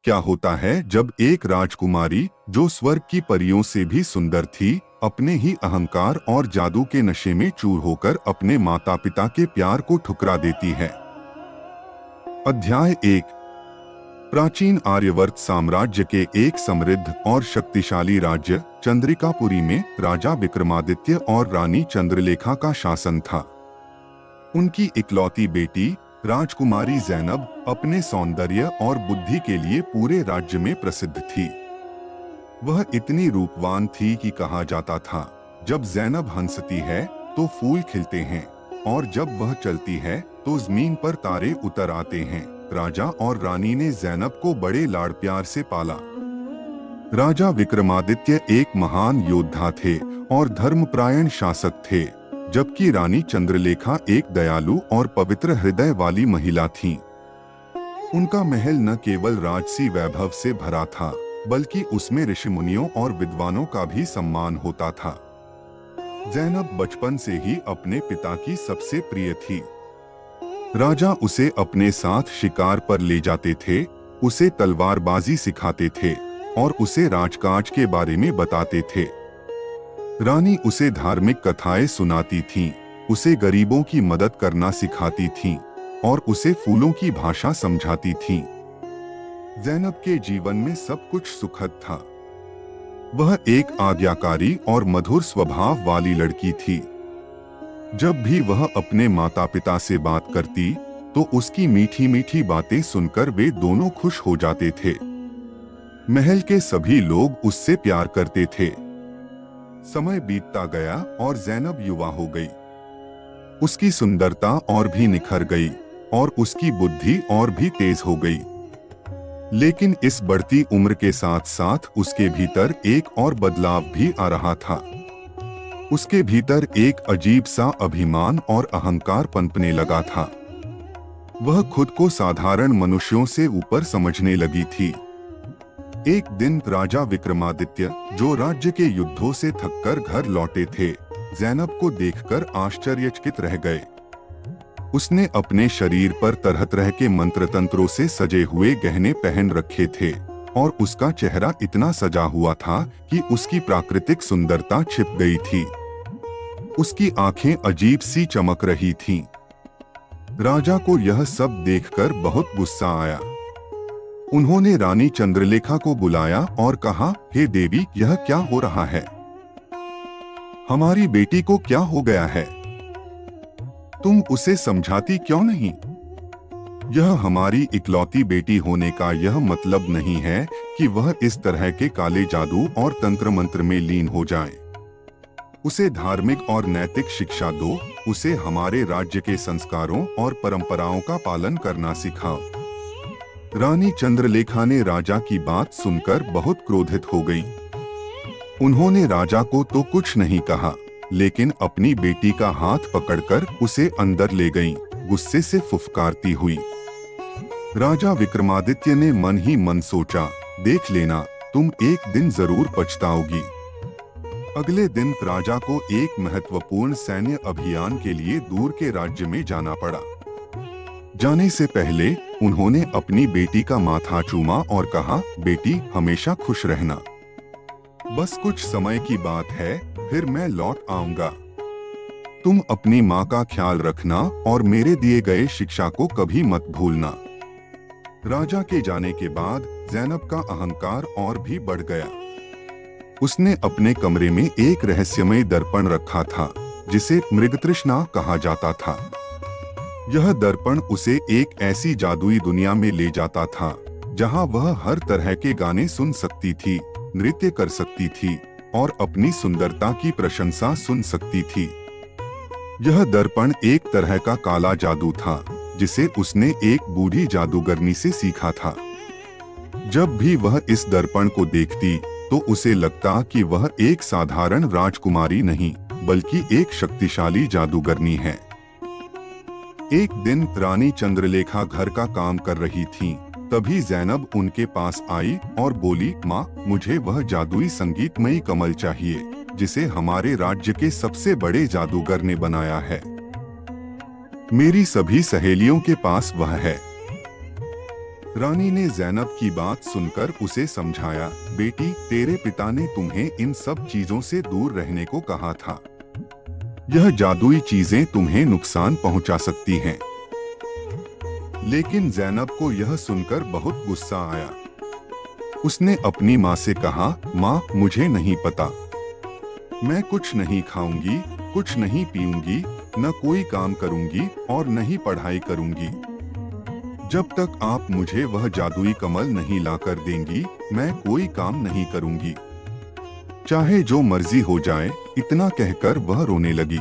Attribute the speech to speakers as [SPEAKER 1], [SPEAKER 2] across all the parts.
[SPEAKER 1] क्या होता है जब एक राजकुमारी जो स्वर्ग की परियों से भी सुंदर थी, अपने ही अहंकार और जादू के नशे में चूर होकर अपने माता पिता के प्यार को ठुकरा देती है। अध्याय 1। प्राचीन आर्यवर्त साम्राज्य के एक समृद्ध और शक्तिशाली राज्य चंद्रिकापुरी में राजा विक्रमादित्य और रानी चंद्रलेखा का शासन था। उनकी इकलौती बेटी राजकुमारी जैनब अपने सौंदर्य और बुद्धि के लिए पूरे राज्य में प्रसिद्ध थी। वह इतनी रूपवान थी कि कहा जाता था, जब जैनब हंसती है तो फूल खिलते हैं और जब वह चलती है तो जमीन पर तारे उतर आते हैं। राजा और रानी ने जैनब को बड़े लाड़ प्यार से पाला। राजा विक्रमादित्य एक महान योद्धा थे और धर्मपरायण शासक थे, जबकि रानी चंद्रलेखा एक दयालु और पवित्र हृदय वाली महिला थीं। उनका महल न केवल राजसी वैभव से भरा था, बल्कि उसमें ऋषि मुनियों और विद्वानों का भी सम्मान होता था। जैनब बचपन से ही अपने पिता की सबसे प्रिय थी। राजा उसे अपने साथ शिकार पर ले जाते थे, उसे तलवारबाजी सिखाते थे और उसे राजकाज के बारे में बताते थे। रानी उसे धार्मिक कथाएं सुनाती थीं, उसे गरीबों की मदद करना सिखाती थीं और उसे फूलों की भाषा समझाती थीं। जैनब के जीवन में सब कुछ सुखद था। वह एक आज्ञाकारी और मधुर स्वभाव वाली लड़की थी। जब भी वह अपने माता पिता से बात करती तो उसकी मीठी मीठी बातें सुनकर वे दोनों खुश हो जाते थे। महल के सभी लोग उससे प्यार करते थे। समय बीतता गया और जैनब युवा हो गई। उसकी सुंदरता और भी निखर गई और उसकी बुद्धि और भी तेज हो गई। लेकिन इस बढ़ती उम्र के साथ साथ उसके भीतर एक और बदलाव भी आ रहा था। उसके भीतर एक अजीब सा अभिमान और अहंकार पनपने लगा था। वह खुद को साधारण मनुष्यों से ऊपर समझने लगी थी। एक दिन राजा विक्रमादित्य, जो राज्य के युद्धों से थककर घर लौटे थे, जैनब को देखकर आश्चर्यचकित रह गए। उसने अपने शरीर पर तरह तरह के मंत्र तंत्रों से सजे हुए गहने पहन रखे थे और उसका चेहरा इतना सजा हुआ था कि उसकी प्राकृतिक सुंदरता छिप गई थी। उसकी आंखें अजीब सी चमक रही थीं। राजा को यह सब देखकर बहुत गुस्सा आया। उन्होंने रानी चंद्रलेखा को बुलाया और कहा, हे देवी, यह क्या हो रहा है? हमारी बेटी को क्या हो गया है? तुम उसे समझाती क्यों नहीं? यह हमारी इकलौती बेटी होने का यह मतलब नहीं है कि वह इस तरह के काले जादू और तंत्र मंत्र में लीन हो जाए। उसे धार्मिक और नैतिक शिक्षा दो, उसे हमारे राज्य के संस्कारों और परंपराओं का पालन करना सिखाओ। रानी चंद्रलेखा ने राजा की बात सुनकर बहुत क्रोधित हो गई। उन्होंने राजा को तो कुछ नहीं कहा, लेकिन अपनी बेटी का हाथ पकड़कर उसे अंदर ले गईं, गुस्से से फुफकारती हुई। राजा विक्रमादित्य ने मन ही मन सोचा, देख लेना, तुम एक दिन जरूर पछताओगी। अगले दिन राजा को एक महत्वपूर्ण सैन्य अभियान के लिए दूर के राज्य में जाना पड़ा। जाने से पहले उन्होंने अपनी बेटी का माथा चूमा और कहा, बेटी, हमेशा खुश रहना। बस कुछ समय की बात है, फिर मैं लौट आऊंगा। तुम अपनी माँ का ख्याल रखना और मेरे दिए गए शिक्षा को कभी मत भूलना। राजा के जाने के बाद जैनब का अहंकार और भी बढ़ गया। उसने अपने कमरे में एक रहस्यमय दर्पण रखा था, जिसे मृगतृष्णा कहा जाता था। यह दर्पण उसे एक ऐसी जादुई दुनिया में ले जाता था, जहां वह हर तरह के गाने सुन सकती थी, नृत्य कर सकती थी और अपनी सुंदरता की प्रशंसा सुन सकती थी। यह दर्पण एक तरह का काला जादू था, जिसे उसने एक बूढ़ी जादूगरनी से सीखा था। जब भी वह इस दर्पण को देखती तो उसे लगता कि वह एक साधारण राजकुमारी नहीं, बल्कि एक शक्तिशाली जादूगरनी है। एक दिन रानी चंद्रलेखा घर का काम कर रही थीं, तभी जैनब उनके पास आई और बोली, माँ, मुझे वह जादुई संगीतमयी कमल चाहिए जिसे हमारे राज्य के सबसे बड़े जादूगर ने बनाया है। मेरी सभी सहेलियों के पास वह है। रानी ने जैनब की बात सुनकर उसे समझाया, बेटी, तेरे पिता ने तुम्हें इन सब चीजों से दूर रहने को कहा था। यह जादुई चीजें तुम्हें नुकसान पहुंचा सकती हैं। लेकिन जैनब को यह सुनकर बहुत गुस्सा आया। उसने अपनी माँ से कहा, माँ, मुझे नहीं पता। मैं कुछ नहीं खाऊंगी, कुछ नहीं पीऊंगी, न कोई काम करूंगी और न ही पढ़ाई करूंगी। जब तक आप मुझे वह जादुई कमल नहीं लाकर देंगी, मैं कोई काम नहीं करूंगी। चाहे जो मर्जी हो जाए। इतना कहकर वह रोने लगी।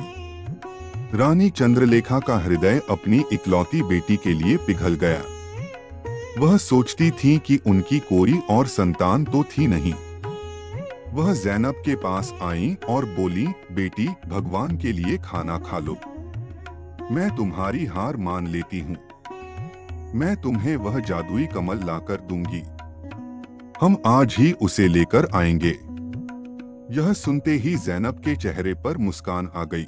[SPEAKER 1] रानी चंद्रलेखा का हृदय अपनी इकलौती बेटी के लिए पिघल गया। वह सोचती थी कि उनकी कोई और संतान तो थी नहीं। वह जैनब के पास आई और बोली, बेटी, भगवान के लिए खाना खा लो। मैं तुम्हारी हार मान लेती हूँ। मैं तुम्हें वह जादुई कमल लाकर दूंगी। हम आज ही उसे लेकर आएंगे। यह सुनते ही जैनब के चेहरे पर मुस्कान आ गई।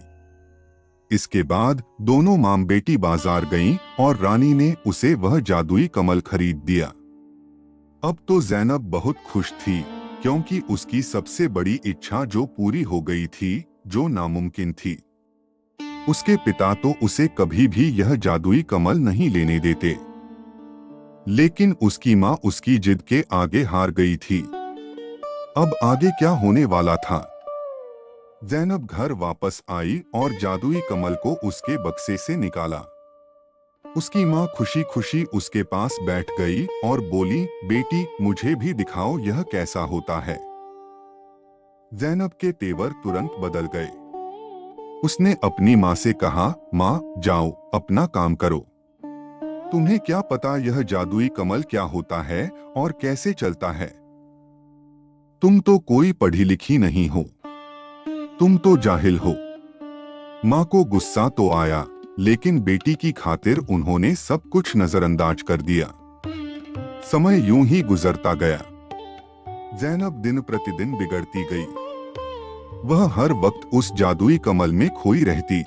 [SPEAKER 1] इसके बाद दोनों मां बेटी बाजार गईं और रानी ने उसे वह जादुई कमल खरीद दिया। अब तो जैनब बहुत खुश थी, क्योंकि उसकी सबसे बड़ी इच्छा जो पूरी हो गई थी, जो नामुमकिन थी। उसके पिता तो उसे कभी भी यह जादुई कमल नहीं लेने देते, लेकिन उसकी मां उसकी जिद के आगे हार गई थी। अब आगे क्या होने वाला था? जैनब घर वापस आई और जादुई कमल को उसके बक्से से निकाला। उसकी मां खुशी खुशी उसके पास बैठ गई और बोली, बेटी, मुझे भी दिखाओ यह कैसा होता है। जैनब के तेवर तुरंत बदल गए। उसने अपनी मां से कहा, मां, जाओ अपना काम करो। तुम्हें क्या पता यह जादुई कमल क्या होता है और कैसे चलता है? तुम तो कोई पढ़ी लिखी नहीं हो, तुम तो जाहिल हो। मां को गुस्सा तो आया, लेकिन बेटी की खातिर उन्होंने सब कुछ नजरअंदाज कर दिया। समय यूं ही गुजरता गया। जैनब दिन प्रतिदिन बिगड़ती गई। वह हर वक्त उस जादुई कमल में खोई रहती।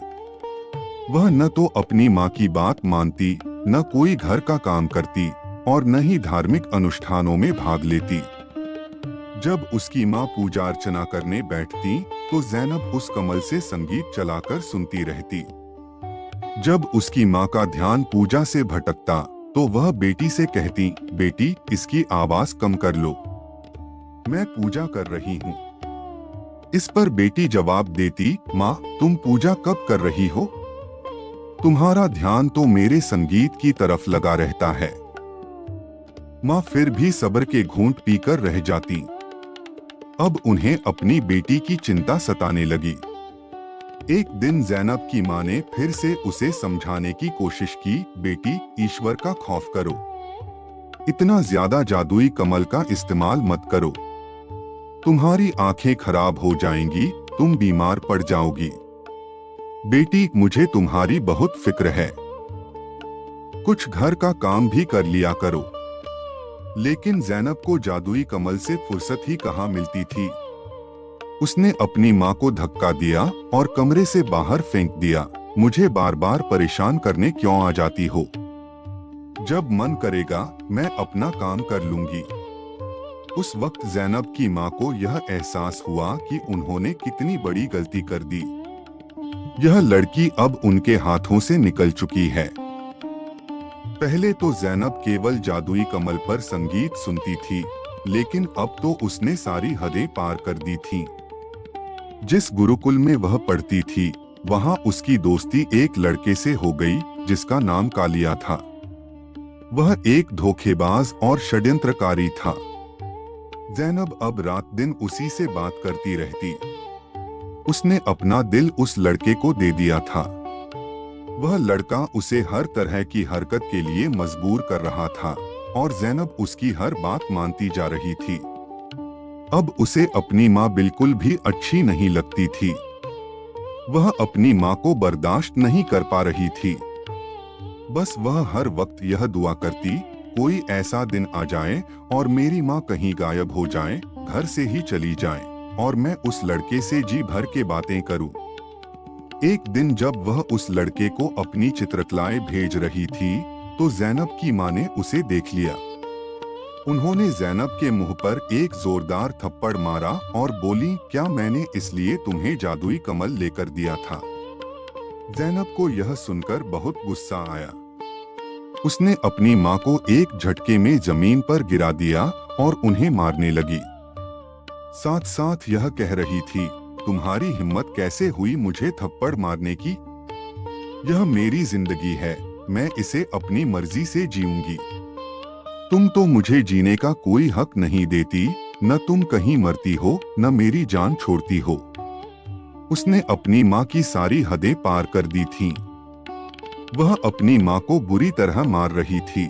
[SPEAKER 1] वह न तो अपनी मां की बात मानती, न कोई घर का काम करती और न ही धार्मिक अनुष्ठानों में भाग लेती। जब उसकी मां पूजा अर्चना करने बैठती, तो जैनब उस कमल से संगीत चलाकर सुनती रहती। जब उसकी मां का ध्यान पूजा से भटकता, तो वह बेटी से कहती, बेटी, इसकी आवाज कम कर लो, मैं पूजा कर रही हूँ। इस पर बेटी जवाब देती, मां, तुम पूजा कब कर रही हो? तुम्हारा ध्यान तो मेरे संगीत की तरफ लगा रहता है। मां फिर भी सब्र के घूंट पीकर रह जाती। अब उन्हें अपनी बेटी की चिंता सताने लगी। एक दिन जैनब की मां ने फिर से उसे समझाने की कोशिश की, बेटी, ईश्वर का खौफ करो। इतना ज्यादा जादुई कमल का इस्तेमाल मत करो। तुम्हारी आंखें खराब हो जाएंगी, तुम बीमार पड़ जाओगी। बेटी, मुझे तुम्हारी बहुत फिक्र है। कुछ घर का काम भी कर लिया करो। लेकिन जैनब को जादुई कमल से फुर्सत ही कहाँ मिलती थी। उसने अपनी मां को धक्का दिया और कमरे से बाहर फेंक दिया, मुझे बार बार परेशान करने क्यों आ जाती हो? जब मन करेगा मैं अपना काम कर लूंगी। उस वक्त जैनब की मां को यह एहसास हुआ कि उन्होंने कितनी बड़ी गलती कर दी। यह लड़की अब उनके हाथों से निकल चुकी है। पहले तो जैनब केवल जादुई कमल पर संगीत सुनती थी, लेकिन अब तो उसने सारी हदें पार कर दी थीं। जिस गुरुकुल में वह पढ़ती थी, वहां उसकी दोस्ती एक लड़के से हो गई जिसका नाम कालिया था। वह एक धोखेबाज और षड्यंत्रकारी था। जैनब अब रात दिन उसी से बात करती रहती। उसने अपना दिल उस लड़के को दे दिया था। वह लड़का उसे हर तरह की हरकत के लिए मजबूर कर रहा था और जैनब उसकी हर बात मानती जा रही थी। अब उसे अपनी माँ बिल्कुल भी अच्छी नहीं लगती थी। वह अपनी माँ को बर्दाश्त नहीं कर पा रही थी। बस वह हर वक्त यह दुआ करती, कोई ऐसा दिन आ जाए और मेरी माँ कहीं गायब हो जाए, घर से ही चली जाए और मैं उस लड़के से जी भर के बातें करूं। एक दिन जब वह उस लड़के को अपनी चित्रकलाएं भेज रही थी, तो जैनब की माँ ने उसे देख लिया। उन्होंने जैनब के मुंह पर एक जोरदार थप्पड़ मारा और बोली, क्या मैंने इसलिए तुम्हें जादुई कमल लेकर दिया था? जैनब को यह सुनकर बहुत गुस्सा आया। उसने अपनी मां को एक झटके में जमीन पर गिरा दिया और उन्हें मारने लगी। साथ साथ यह कह रही थी, तुम्हारी हिम्मत कैसे हुई मुझे थप्पड़ मारने की? यह मेरी जिंदगी है, मैं इसे अपनी मर्जी से जीऊंगी। तुम तो मुझे जीने का कोई हक नहीं देती, न तुम कहीं मरती हो न मेरी जान छोड़ती हो। उसने अपनी मां की सारी हदें पार कर दी थीं। वह अपनी मां को बुरी तरह मार रही थी।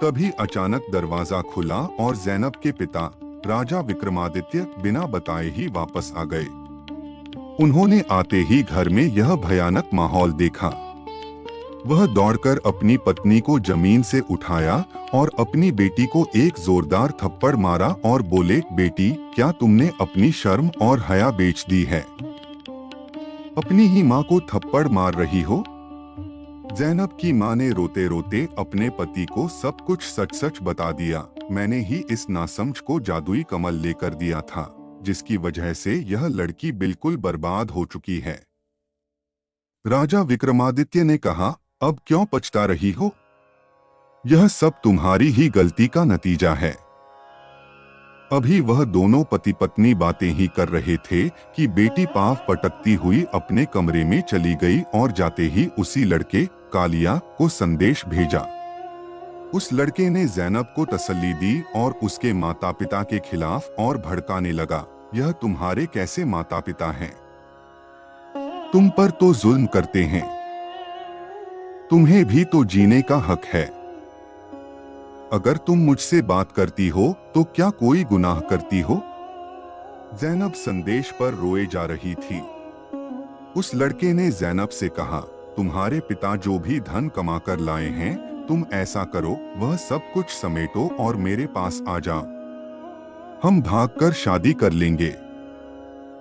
[SPEAKER 1] तभी अचानक दरवाजा खुला और जैनब के पिता राजा विक्रमादित्य बिना बताए ही वापस आ गए। उन्होंने आते ही घर में यह भयानक माहौल देखा। वह दौड़कर अपनी पत्नी को जमीन से उठाया और अपनी बेटी को एक जोरदार थप्पड़ मारा और बोले, बेटी, क्या तुमने अपनी शर्म और हया बेच दी है? अपनी ही मां को थप्पड़ मार रही हो? जैनब की मां ने रोते रोते अपने पति को सब कुछ सच सच बता दिया। मैंने ही इस नासमझ को जादुई कमल लेकर दिया था, जिसकी वजह से यह लड़की बिल्कुल बर्बाद हो चुकी है। राजा विक्रमादित्य ने कहा, अब क्यों पछता रही हो? यह सब तुम्हारी ही गलती का नतीजा है। अभी वह दोनों पति पत्नी बातें ही कर रहे थे कि बेटी पांव पटकती हुई अपने कमरे में चली गई और जाते ही उसी लड़के कालिया को संदेश भेजा। उस लड़के ने जैनब को तसल्ली दी और उसके माता पिता के खिलाफ और भड़काने लगा। यह तुम्हारे कैसे माता पिता हैं? तुम पर तो जुल्म करते हैं। तुम्हें भी तो जीने का हक है। अगर तुम मुझसे बात करती हो तो क्या कोई गुनाह करती हो? जैनब संदेश पर रोए जा रही थी। उस लड़के ने जैनब से कहा, तुम्हारे पिता जो भी धन कमा कर लाए हैं, तुम ऐसा करो, वह सब कुछ समेटो और मेरे पास आ जाओ। हम भागकर शादी कर लेंगे।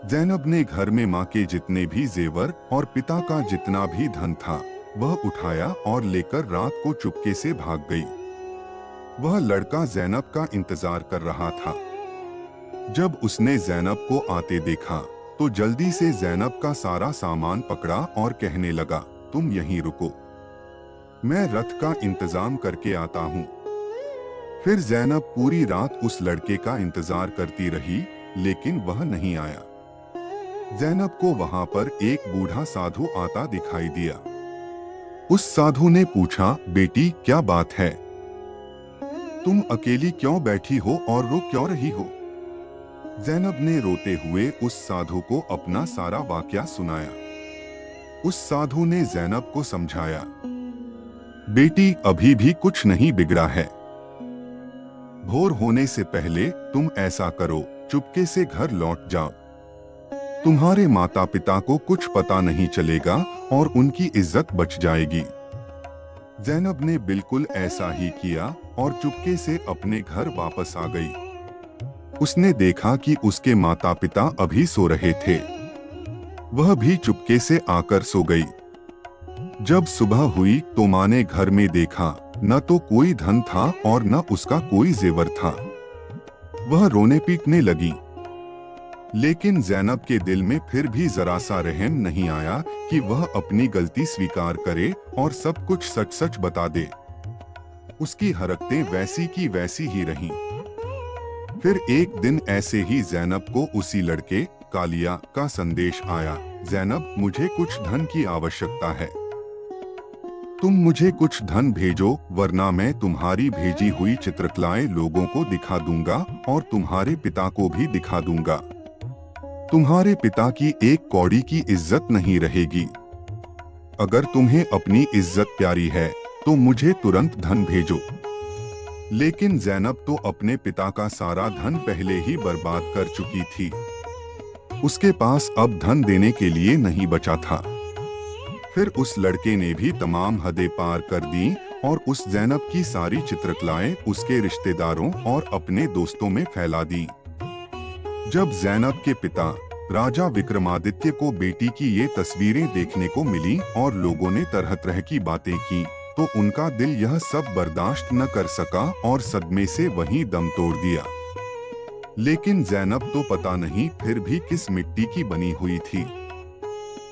[SPEAKER 1] जैनब ने घर में मां के जितने भी जेवर और पिता का जितना भी धन था, वह उठाया और लेकर रात को चुपके से भाग गई। वह लड़का जैनब का इंतजार कर रहा था। जब उसने जैनब को आते देखा तो जल्दी से जैनब का सारा सामान पकड़ा और कहने लगा, तुम यहीं रुको, मैं रथ का इंतजाम करके आता हूँ। फिर जैनब पूरी रात उस लड़के का इंतजार करती रही, लेकिन वह नहीं आया। जैनब को वहां पर एक बूढ़ा साधु आता दिखाई दिया। उस साधु ने पूछा, बेटी, क्या बात है? तुम अकेली क्यों बैठी हो और रो क्यों रही हो? जैनब ने रोते हुए उस साधु को अपना सारा वाकया सुनाया। उस साधु ने जैनब को समझाया, बेटी, अभी भी कुछ नहीं बिगड़ा है। भोर होने से पहले तुम ऐसा करो, चुपके से घर लौट जाओ। तुम्हारे माता पिता को कुछ पता नहीं चलेगा और उनकी इज्जत बच जाएगी। जैनब ने बिल्कुल ऐसा ही किया और चुपके से अपने घर वापस आ गई। उसने देखा कि उसके माता पिता अभी सो रहे थे। वह भी चुपके से आकर सो गई। जब सुबह हुई तो मां ने घर में देखा, न तो कोई धन था और न उसका कोई जेवर था। वह रोने पीटने लगी। लेकिन जैनब के दिल में फिर भी जरा सा रहम नहीं आया कि वह अपनी गलती स्वीकार करे और सब कुछ सच सच बता दे। उसकी हरकतें वैसी की वैसी ही रहीं। फिर एक दिन ऐसे ही जैनब को उसी लड़के कालिया का संदेश आया, जैनब, मुझे कुछ धन की आवश्यकता है। तुम मुझे कुछ धन भेजो, वरना मैं तुम्हारी भेजी हुई चित्रकलाएं लोगों को दिखा दूंगा और तुम्हारे पिता को भी दिखा दूंगा। तुम्हारे पिता की एक कौड़ी की इज्जत नहीं रहेगी। अगर तुम्हें अपनी इज्जत प्यारी है तो मुझे तुरंत धन भेजो। लेकिन जैनब तो अपने पिता का सारा धन पहले ही बर्बाद कर चुकी थी। उसके पास अब धन देने के लिए नहीं बचा था। फिर उस लड़के ने भी तमाम हदें पार कर दी और उस जैनब की सारी चित्रकलाएं उसके रिश्तेदारों और अपने दोस्तों में फैला दी। जब जैनब के पिता राजा विक्रमादित्य को बेटी की ये तस्वीरें देखने को मिली और लोगों ने तरह तरह की बातें की, तो उनका दिल यह सब बर्दाश्त न कर सका और सदमे से वहीं दम तोड़ दिया। लेकिन ज़ैनब तो पता नहीं फिर भी किस मिट्टी की बनी हुई थी।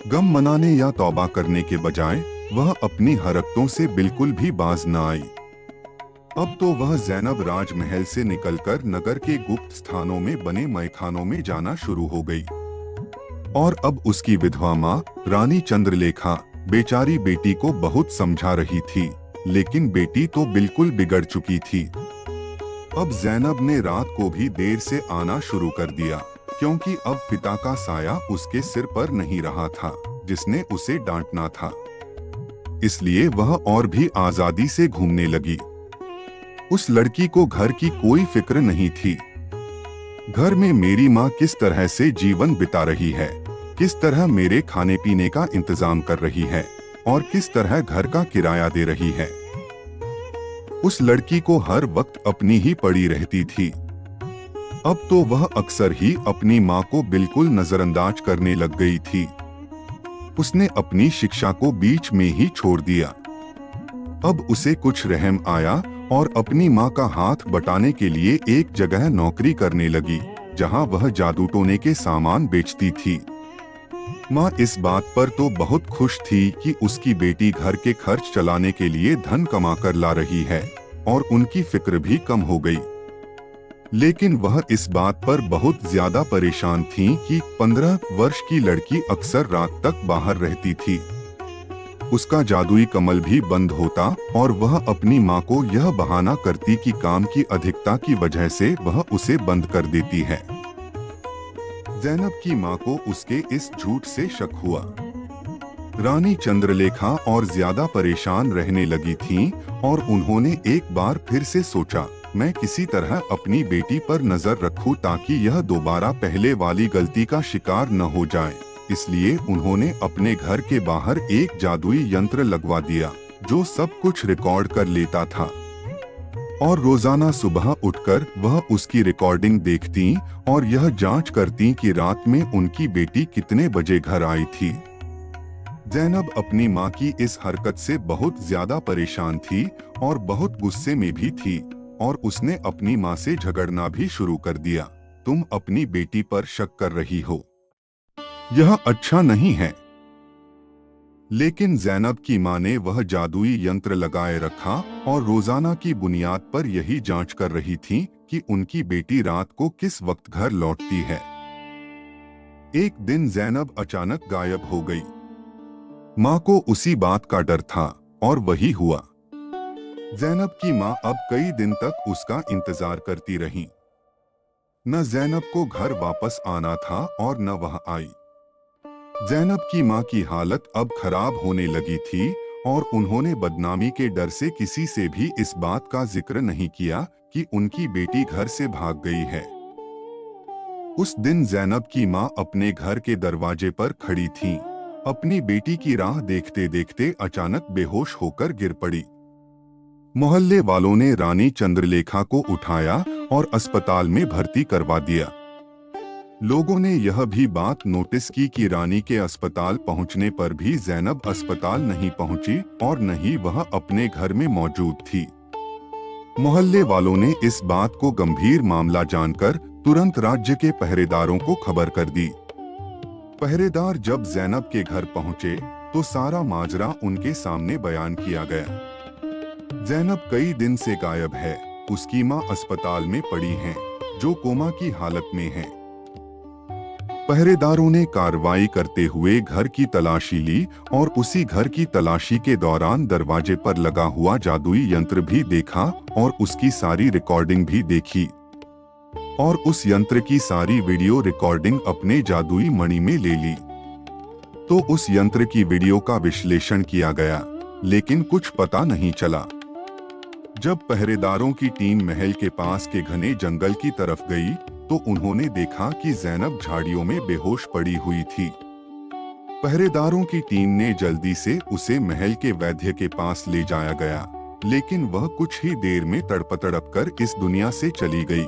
[SPEAKER 1] गम मनाने या तौबा करने के बजाय वह अपनी हरकतों से बिल्कुल भी बाज न आई। अब तो वह ज़ैनब राजमहल से निकलकर नगर के गुप्त स्थानों में बने मैखानों में जाना शुरू हो गई। और अब उसकी विधवा माँ रानी चंद्रलेखा बेचारी बेटी को बहुत समझा रही थी, लेकिन बेटी तो बिल्कुल बिगड़ चुकी थी। अब ज़ैनब ने रात को भी देर से आना शुरू कर दिया, क्योंकि अब पिता का साया उसके सिर पर नहीं रहा था जिसने उसे डांटना था। इसलिए वह और भी आजादी से घूमने लगी। उस लड़की को घर की कोई फिक्र नहीं थी। घर में मेरी माँ किस तरह से जीवन बिता रही है, किस तरह मेरे खाने पीने का इंतजाम कर रही है और किस तरह घर का किराया दे रही है, उस लड़की को हर वक्त अपनी ही पड़ी रहती थी। अब तो वह अक्सर ही अपनी माँ को बिल्कुल नजरअंदाज करने लग गई थी। उसने अपनी शिक्षा को बीच में ही छोड़ दिया। अब उसे कुछ रहम आया और अपनी माँ का हाथ बटाने के लिए एक जगह नौकरी करने लगी, जहाँ वह जादू टोने के सामान बेचती थी। माँ इस बात पर तो बहुत खुश थी कि उसकी बेटी घर के खर्च चलाने के लिए धन कमा कर ला रही है और उनकी फिक्र भी कम हो गई। लेकिन वह इस बात पर बहुत ज्यादा परेशान थी कि 15 वर्ष की लड़की अक्सर रात तक बाहर रहती थी। उसका जादुई कमल भी बंद होता और वह अपनी माँ को यह बहाना करती कि काम की अधिकता की वजह से वह उसे बंद कर देती है। ज़ैनब की माँ को उसके इस झूठ से शक हुआ। रानी चंद्रलेखा और ज्यादा परेशान रहने लगी थीं और उन्होंने एक बार फिर से सोचा, मैं किसी तरह अपनी बेटी पर नजर रखूं ताकि यह दोबारा पहले वाली गलती का शिकार न हो जाए। इसलिए उन्होंने अपने घर के बाहर एक जादुई यंत्र लगवा दिया जो सब कुछ रिकॉर्ड कर लेता था और रोजाना सुबह उठकर वह उसकी रिकॉर्डिंग देखती और यह जांच करती कि रात में उनकी बेटी कितने बजे घर आई थी। ज़ैनब अपनी माँ की इस हरकत से बहुत ज्यादा परेशान थी और बहुत गुस्से में भी थी और उसने अपनी माँ से झगड़ना भी शुरू कर दिया। तुम अपनी बेटी पर शक कर रही हो, यह अच्छा नहीं है। लेकिन ज़ैनब की माँ ने वह जादुई यंत्र लगाए रखा और रोजाना की बुनियाद पर यही जांच कर रही थी कि उनकी बेटी रात को किस वक्त घर लौटती है। एक दिन ज़ैनब अचानक गायब हो गई। माँ को उसी बात का डर था और वही हुआ। ज़ैनब की माँ अब कई दिन तक उसका इंतजार करती रही। न ज़ैनब को घर वापस आना था और न वह आई। ज़ैनब की माँ की हालत अब खराब होने लगी थी और उन्होंने बदनामी के डर से किसी से भी इस बात का जिक्र नहीं किया कि उनकी बेटी घर से भाग गई है। उस दिन ज़ैनब की माँ अपने घर के दरवाजे पर खड़ी थी। अपनी बेटी की राह देखते देखते अचानक बेहोश होकर गिर पड़ी। मोहल्ले वालों ने रानी चंद्रलेखा को उठाया और अस्पताल में भर्ती करवा दिया। लोगों ने यह भी बात नोटिस की कि रानी के अस्पताल पहुंचने पर भी ज़ैनब अस्पताल नहीं पहुंची और न ही वह अपने घर में मौजूद थी। मोहल्ले वालों ने इस बात को गंभीर मामला जानकर तुरंत राज्य के पहरेदारों को खबर कर दी। पहरेदार जब ज़ैनब के घर पहुंचे तो सारा माजरा उनके सामने बयान किया गया। ज़ैनब कई दिन से गायब है, उसकी माँ अस्पताल में पड़ी हैं, जो कोमा की हालत में है। पहरेदारों ने कार्रवाई करते हुए घर की तलाशी ली और उसी घर की तलाशी के दौरान दरवाजे पर लगा हुआ जादुई यंत्र भी देखा और उसकी सारी रिकॉर्डिंग भी देखी और उस यंत्र की सारी वीडियो रिकॉर्डिंग अपने जादुई मणि में ले ली। तो उस यंत्र की वीडियो का विश्लेषण किया गया, लेकिन कुछ पता नहीं चला। जब पहरेदारों की टीम महल के पास के घने जंगल की तरफ गई तो उन्होंने देखा कि ज़ैनब झाड़ियों में बेहोश पड़ी हुई थी। पहरेदारों की टीम ने जल्दी से उसे महल के वैद्य के पास ले जाया गया, लेकिन वह कुछ ही देर में तड़प कर इस दुनिया से चली गई।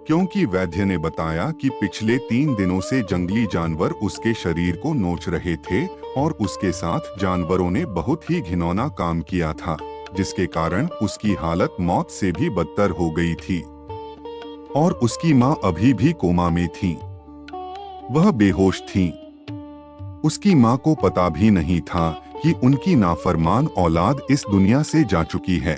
[SPEAKER 1] क्योंकि वैद्य ने बताया कि पिछले 3 दिनों से जंगली जानवर उसके शरीर को नोच रहे थे और उसके साथ जानवरों ने बहुत ही घिनौना काम किया था, जिसके कारण उसकी हालत मौत से भी बदतर हो गई थी और उसकी माँ अभी भी कोमा में थी। वह बेहोश थी। उसकी माँ को पता भी नहीं था कि उनकी नाफरमान औलाद इस दुनिया से जा चुकी है।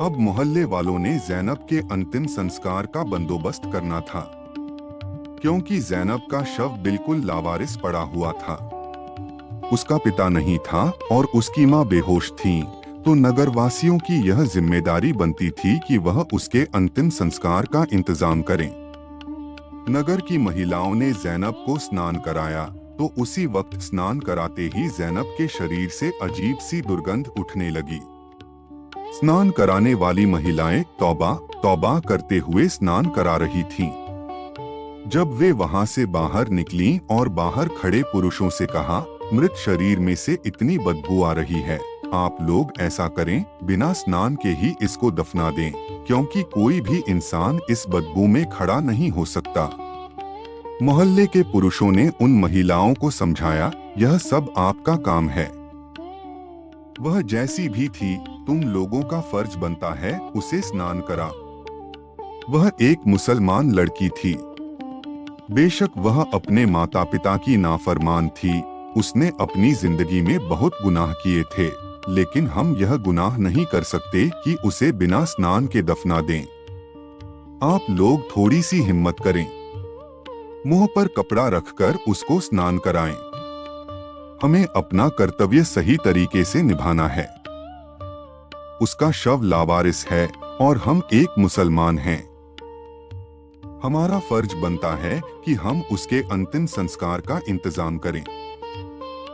[SPEAKER 1] अब मोहल्ले वालों ने जैनब के अंतिम संस्कार का बंदोबस्त करना था, क्योंकि जैनब का शव बिल्कुल लावारिस पड़ा हुआ था। उसका पिता नहीं था और उसकी माँ बेहोश थी, तो नगरवासियों की यह जिम्मेदारी बनती थी कि वह उसके अंतिम संस्कार का इंतजाम करें। नगर की महिलाओं ने जैनब को स्नान कराया, तो उसी वक्त स्नान कराते ही जैनब के शरीर से अजीब सी दुर्गंध उठने लगी। स्नान कराने वाली महिलाएं तौबा तौबा करते हुए स्नान करा रही थीं। जब वे वहां से बाहर निकलीं और बाहर खड़े पुरुषों से कहा, मृत शरीर में से इतनी बदबू आ रही है, आप लोग ऐसा करें, बिना स्नान के ही इसको दफना दें, क्योंकि कोई भी इंसान इस बदबू में खड़ा नहीं हो सकता। मोहल्ले के पुरुषों ने उन महिलाओं को समझाया, यह सब आपका काम है। वह जैसी भी थी, तुम लोगों का फर्ज बनता है उसे स्नान करा। वह एक मुसलमान लड़की थी। बेशक वह अपने माता पिता की नाफरमान थी, उसने अपनी जिंदगी में बहुत गुनाह किए थे, लेकिन हम यह गुनाह नहीं कर सकते कि उसे बिना स्नान के दफना दें। आप लोग थोड़ी सी हिम्मत करें, मुंह पर कपड़ा रखकर उसको स्नान कराएं। हमें अपना कर्तव्य सही तरीके से निभाना है। उसका शव लावारिस है और हम एक मुसलमान हैं। हमारा फर्ज बनता है कि हम उसके अंतिम संस्कार का इंतजाम करें।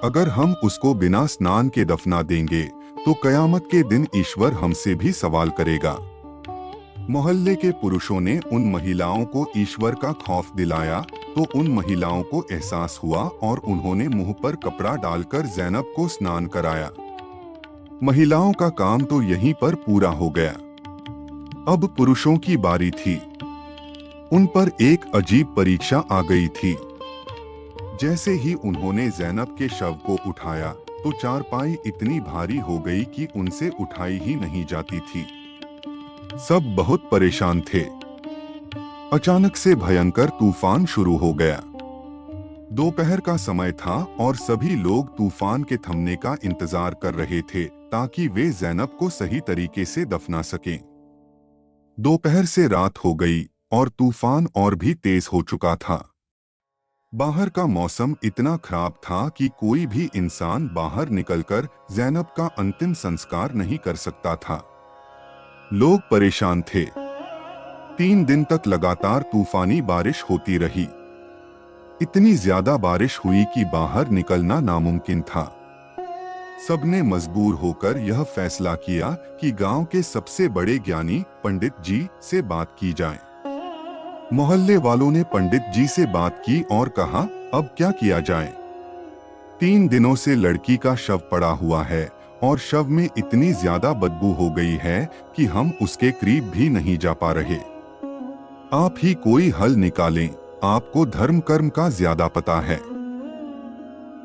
[SPEAKER 1] अगर हम उसको बिना स्नान के दफना देंगे तो कयामत के दिन ईश्वर हमसे भी सवाल करेगा। मोहल्ले के पुरुषों ने उन महिलाओं को ईश्वर का खौफ दिलाया, तो उन महिलाओं को एहसास हुआ और उन्होंने मुंह पर कपड़ा डालकर जैनब को स्नान कराया। महिलाओं का काम तो यहीं पर पूरा हो गया। अब पुरुषों की बारी थी। उन पर एक अजीब परीक्षा आ गई थी। जैसे ही उन्होंने जैनब के शव को उठाया, तो चारपाई इतनी भारी हो गई कि उनसे उठाई ही नहीं जाती थी। सब बहुत परेशान थे। अचानक से भयंकर तूफान शुरू हो गया। दोपहर का समय था और सभी लोग तूफान के थमने का इंतजार कर रहे थे, ताकि वे जैनब को सही तरीके से दफना सकें। दोपहर से रात हो गई और तूफान और भी तेज हो चुका था। बाहर का मौसम इतना खराब था कि कोई भी इंसान बाहर निकलकर जैनब का अंतिम संस्कार नहीं कर सकता था। लोग परेशान थे। 3 दिन तक लगातार तूफानी बारिश होती रही। इतनी ज्यादा बारिश हुई कि बाहर निकलना नामुमकिन था। सबने मजबूर होकर यह फैसला किया कि गांव के सबसे बड़े ज्ञानी पंडित जी से बात की जाए। मोहल्ले वालों ने पंडित जी से बात की और कहा, अब क्या किया जाए? 3 दिनों से लड़की का शव पड़ा हुआ है और शव में इतनी ज्यादा बदबू हो गई है कि हम उसके करीब भी नहीं जा पा रहे। आप ही कोई हल निकालें, आपको धर्म कर्म का ज्यादा पता है।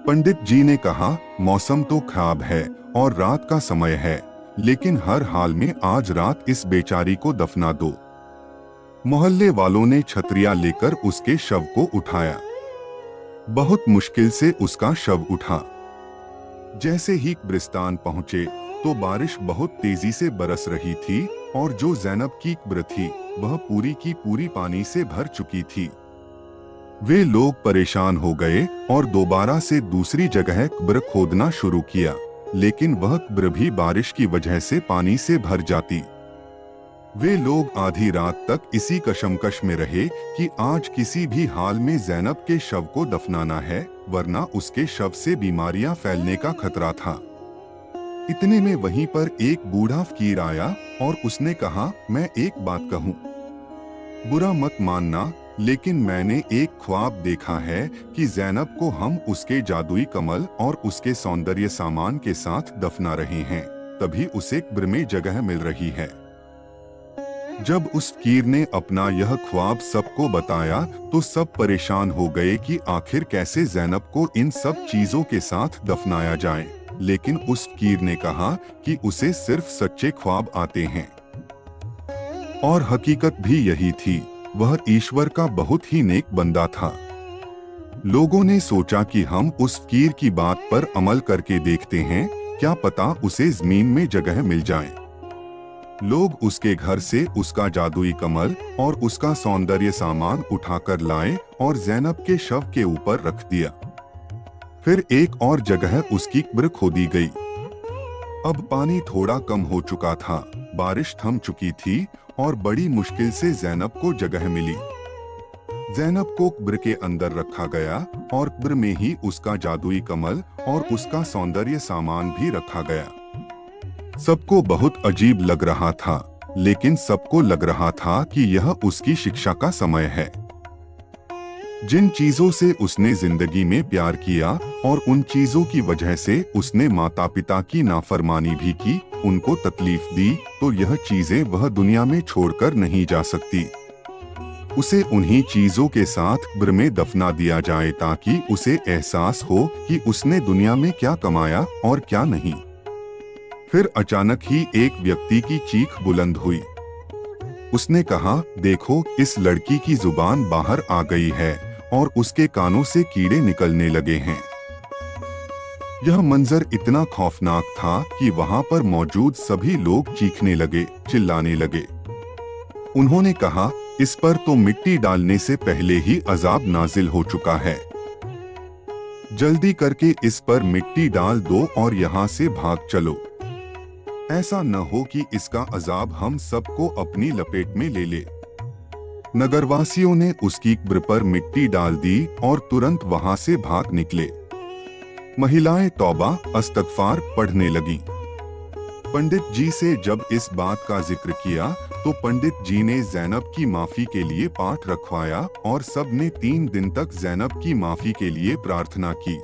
[SPEAKER 1] पंडित जी ने कहा, मौसम तो खराब है और रात का समय है, लेकिन हर हाल में आज रात इस बेचारी को दफना दो। मोहल्ले वालों ने छतरियां लेकर उसके शव को उठाया। बहुत मुश्किल से उसका शव उठा। जैसे ही कब्रिस्तान पहुंचे तो बारिश बहुत तेजी से बरस रही थी और जो जैनब की कब्र थी वह पूरी की पूरी पानी से भर चुकी थी। वे लोग परेशान हो गए और दोबारा से दूसरी जगह कब्र खोदना शुरू किया, लेकिन वह कब्र भी बारिश की वजह से पानी से भर जाती। वे लोग आधी रात तक इसी कशमकश में रहे कि आज किसी भी हाल में जैनब के शव को दफनाना है, वरना उसके शव से बीमारियां फैलने का खतरा था। इतने में वहीं पर एक बूढ़ा फकीर आया और उसने कहा, मैं एक बात कहूं, बुरा मत मानना, लेकिन मैंने एक ख्वाब देखा है कि जैनब को हम उसके जादुई कमल और उसके सौंदर्य सामान के साथ दफना रहे हैं, तभी उसे कब्र में जगह मिल रही है। जब उस फकीर ने अपना यह ख्वाब सबको बताया तो सब परेशान हो गए कि आखिर कैसे ज़ैनब को इन सब चीजों के साथ दफनाया जाए। लेकिन उस फकीर ने कहा कि उसे सिर्फ सच्चे ख्वाब आते हैं। और हकीकत भी यही थी, वह ईश्वर का बहुत ही नेक बंदा था। लोगों ने सोचा कि हम उस फकीर की बात पर अमल करके देखते हैं, क्या पता उसे जमीन में जगह मिल जाए। लोग उसके घर से उसका जादुई कमल और उसका सौंदर्य सामान उठाकर लाए और ज़ैनब के शव के ऊपर रख दिया। फिर एक और जगह उसकी कब्र खोदी गई। अब पानी थोड़ा कम हो चुका था, बारिश थम चुकी थी और बड़ी मुश्किल से ज़ैनब को जगह मिली। ज़ैनब को कब्र के अंदर रखा गया और कब्र में ही उसका जादुई कमल और उसका सौंदर्य सामान भी रखा गया। सबको बहुत अजीब लग रहा था, लेकिन सबको लग रहा था कि यह उसकी शिक्षा का समय है। जिन चीजों से उसने जिंदगी में प्यार किया और उन चीजों की वजह से उसने माता पिता की नाफरमानी भी की, उनको तकलीफ दी, तो यह चीजें वह दुनिया में छोड़कर नहीं जा सकती। उसे उन्हीं चीजों के साथ कब्र में दफना दिया जाए ताकि उसे एहसास हो कि उसने दुनिया में क्या कमाया और क्या नहीं। फिर अचानक ही एक व्यक्ति की चीख बुलंद हुई। उसने कहा, देखो, इस लड़की की जुबान बाहर आ गई है और उसके कानों से कीड़े निकलने लगे हैं। यह मंजर इतना खौफनाक था कि वहां पर मौजूद सभी लोग चीखने लगे, चिल्लाने लगे। उन्होंने कहा, इस पर तो मिट्टी डालने से पहले ही अजाब नाजिल हो चुका है। जल्दी करके इस पर मिट्टी डाल दो और यहाँ से भाग चलो। ऐसा न हो कि इसका अजाब हम सबको अपनी लपेट में ले ले। नगरवासियों ने उसकी कब्र पर मिट्टी डाल दी और तुरंत वहां से भाग निकले। महिलाएं तौबा अस्तगफार पढ़ने लगीं। पंडित जी से जब इस बात का जिक्र किया तो पंडित जी ने ज़ैनब की माफी के लिए पाठ रखवाया और सब ने 3 दिन तक ज़ैनब की माफी के लिए प्रार्थना की।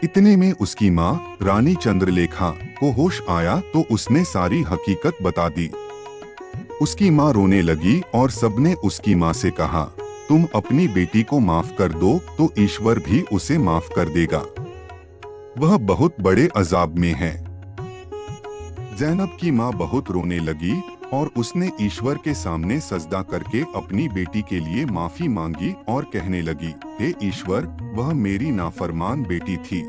[SPEAKER 1] इतने में उसकी माँ रानी चंद्रलेखा को होश आया तो उसने सारी हकीकत बता दी। उसकी माँ रोने लगी और सबने उसकी माँ से कहा, तुम अपनी बेटी को माफ कर दो तो ईश्वर भी उसे माफ कर देगा, वह बहुत बड़े अजाब में है। ज़ैनब की माँ बहुत रोने लगी और उसने ईश्वर के सामने सजदा करके अपनी बेटी के लिए माफी मांगी और कहने लगी, हे ईश्वर, वह मेरी नाफरमान बेटी थी।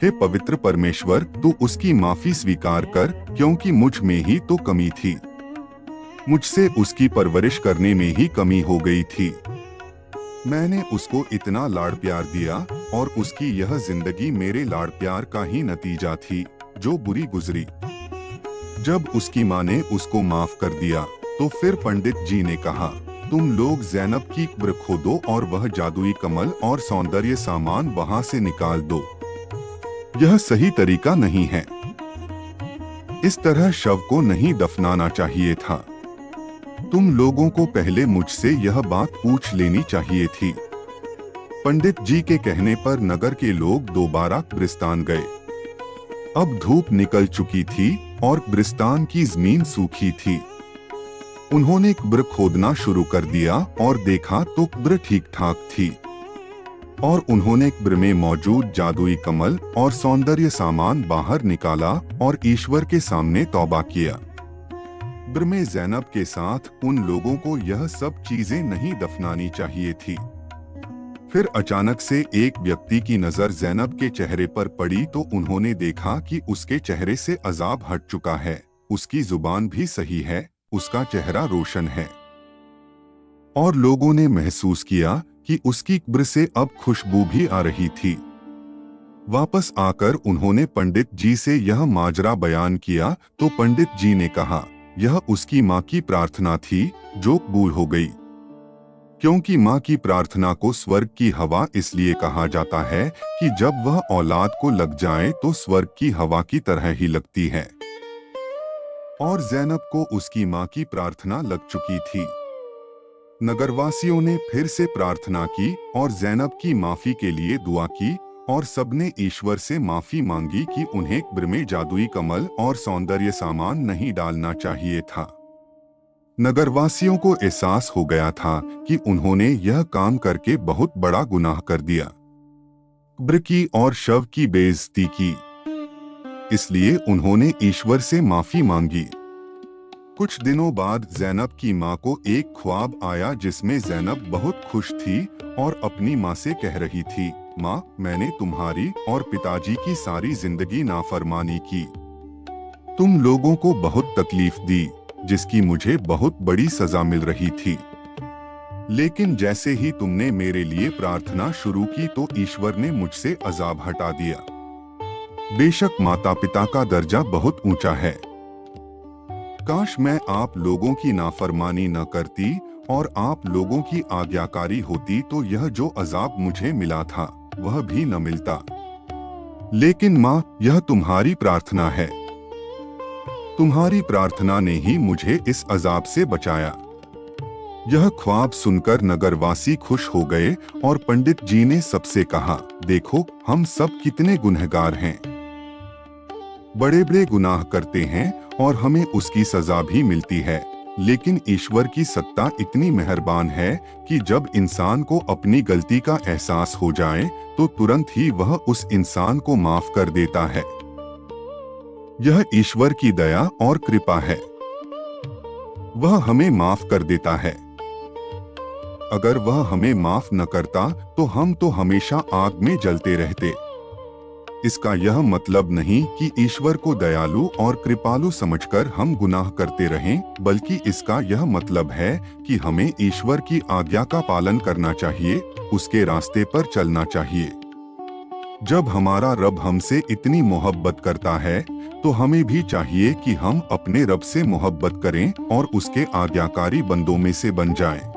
[SPEAKER 1] हे पवित्र परमेश्वर, तू उसकी माफी स्वीकार कर, क्योंकि मुझ में ही तो कमी थी। मुझसे उसकी परवरिश करने में ही कमी हो गई थी। मैंने उसको इतना लाड़ प्यार दिया और उसकी यह जिंदगी मेरे लाड़ प्यार का ही नतीजा थी, जो बुरी गुजरी। जब उसकी माँ ने उसको माफ कर दिया तो फिर पंडित जी ने कहा, तुम लोग ज़ैनब की कब्र खोदो और वह जादुई कमल और सौंदर्य सामान वहां से निकाल दो। यह सही तरीका नहीं है। इस तरह शव को नहीं दफनाना चाहिए था। तुम लोगों को पहले मुझसे यह बात पूछ लेनी चाहिए थी। पंडित जी के कहने पर नगर के लोग दोबारा कब्रिस्तान गए। अब धूप निकल चुकी थी और कब्रिस्तान की जमीन सूखी थी। उन्होंने कब्र खोदना शुरू कर दिया और देखा तो कब्र ठीक ठाक थी और उन्होंने कब्र में मौजूद जादुई कमल और सौंदर्य सामान बाहर निकाला और ईश्वर के सामने तौबा किया। कब्र में ज़ैनब के साथ उन लोगों को यह सब चीजें नहीं दफनानी चाहिए थी। फिर अचानक से एक व्यक्ति की नजर ज़ैनब के चेहरे पर पड़ी तो उन्होंने देखा कि उसके चेहरे से अजाब हट चुका है, उसकी जुबान भी सही है, उसका चेहरा रोशन है। और लोगों ने महसूस किया कि उसकी कब्र से अब खुशबू भी आ रही थी। वापस आकर उन्होंने पंडित जी से यह माजरा बयान किया तो पंडित जी ने कहा, यह उसकी माँ की प्रार्थना थी जो कबूल हो गई। क्योंकि माँ की प्रार्थना को स्वर्ग की हवा इसलिए कहा जाता है कि जब वह औलाद को लग जाए तो स्वर्ग की हवा की तरह ही लगती है। और ज़ैनब को उसकी माँ की प्रार्थना लग चुकी थी। नगरवासियों ने फिर से प्रार्थना की और ज़ैनब की माफी के लिए दुआ की और सबने ईश्वर से माफी मांगी कि उन्हें कब्र में जादुई कमल और सौंदर्य सामान नहीं डालना चाहिए था। नगरवासियों को एहसास हो गया था कि उन्होंने यह काम करके बहुत बड़ा गुनाह कर दिया, कब्र की और शव की बेइज्जती की। इसलिए उन्होंने ईश्वर से माफी मांगी। कुछ दिनों बाद ज़ैनब की मां को एक ख्वाब आया जिसमें ज़ैनब बहुत खुश थी और अपनी मां से कह रही थी, मां, मैंने तुम्हारी और पिताजी की सारी जिंदगी नाफरमानी की। तुम लोगों को बहुत तकलीफ दी, जिसकी मुझे बहुत बड़ी सजा मिल रही थी। लेकिन जैसे ही तुमने मेरे लिए प्रार्थना शुरू की तो ईश्वर ने मुझसे अजाब हटा दिया। बेशक माता पिता का दर्जा बहुत ऊंचा है। काश मैं आप लोगों की नाफरमानी न करती और आप लोगों की आज्ञाकारी होती तो यह जो अजाब मुझे मिला था वह भी न मिलता। लेकिन माँ, यह तुम्हारी प्रार्थना है। तुम्हारी प्रार्थना ने ही मुझे इस अजाब से बचाया। यह ख्वाब सुनकर नगरवासी खुश हो गए और पंडित जी ने सबसे कहा, देखो हम सब कितने गुनहगार हैं। बड़े बड़े गुनाह करते हैं और हमें उसकी सजा भी मिलती है, लेकिन ईश्वर की सत्ता इतनी मेहरबान है कि जब इंसान को अपनी गलती का एहसास हो जाए तो तुरंत ही वह उस इंसान को माफ कर देता है। यह ईश्वर की दया और कृपा है। वह हमें माफ कर देता है। अगर वह हमें माफ न करता तो हम तो हमेशा आग में जलते रहते। इसका यह मतलब नहीं कि ईश्वर को दयालु और कृपालु समझकर हम गुनाह करते रहें, बल्कि इसका यह मतलब है कि हमें ईश्वर की आज्ञा का पालन करना चाहिए, उसके रास्ते पर चलना चाहिए। जब हमारा रब हमसे इतनी मोहब्बत करता है तो हमें भी चाहिए कि हम अपने रब से मोहब्बत करें और उसके आज्ञाकारी बंदों में से बन जाएं।